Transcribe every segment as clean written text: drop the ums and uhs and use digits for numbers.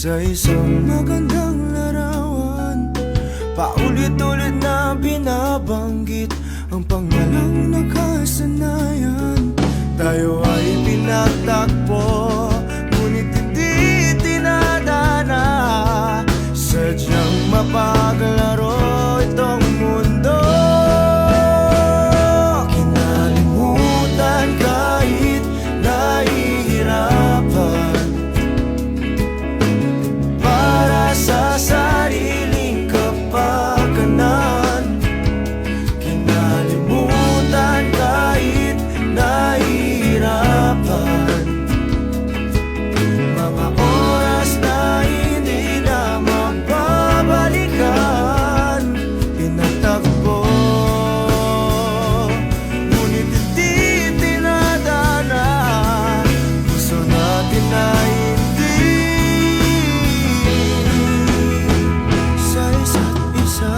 Sa isang magandang larawan, paulit-ulit na binabanggit ang pangalang nakasanayan. Tayo ay pinagtagpo, ngunit hindi tinadana. Sadyang mapaglaro itong mundo. Kinalimutan kahit nahihirapan, para sa sariling kapakanan. Kinalimutan kahit nahihirapan, mga oras na hindi na mapabalikan. Pinagtagpo, ngunit hindi tinadana. Gusto natin na hindi sa isa't isa.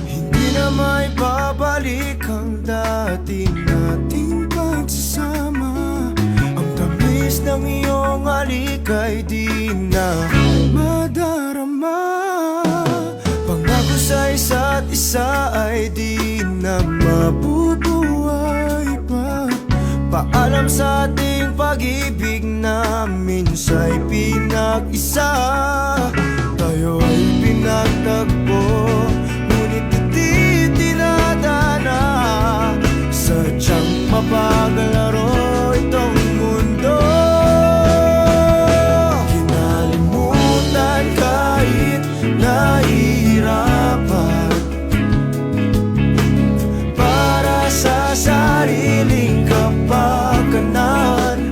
Hindi na may babalik ang dati nating pagsasama. Ang tamis ng iyong halik ay di na madarama. Pangako sa isa't isa ay di na mabubuhay pa. Paalam sa ating pag-ibig na minsa'y pinag-isa. Tayo ay pinagtagpo, ngunit hindi tinadana. Sadyang mapaglaro itong mundo. Kinalimutan kahit nahihirapan, para sa sariling kapakanan.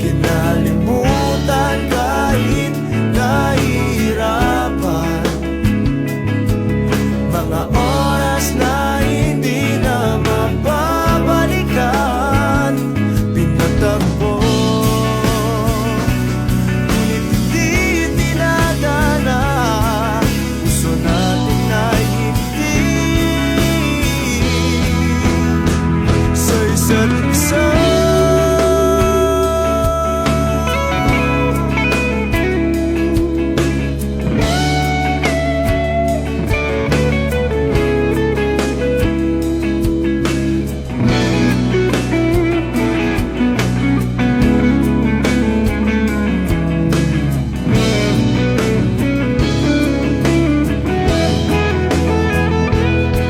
Kinalimutan kahit nahihirapan, mga oras na hindi na mapabalikan. Pinagtagpo, ngunit hindi tinadana. Gusto natin na hindi sa isa't isa.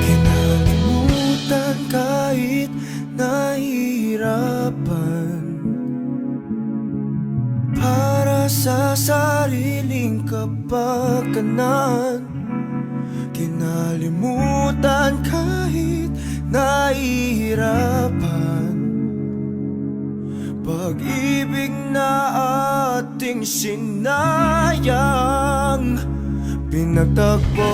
Kinalimutan kahit nahihirapan, para sa sariling kapakanan. Kinalimutan kahit nahihirapan, pag-ibig na ating sinayang. Pinagtagpo,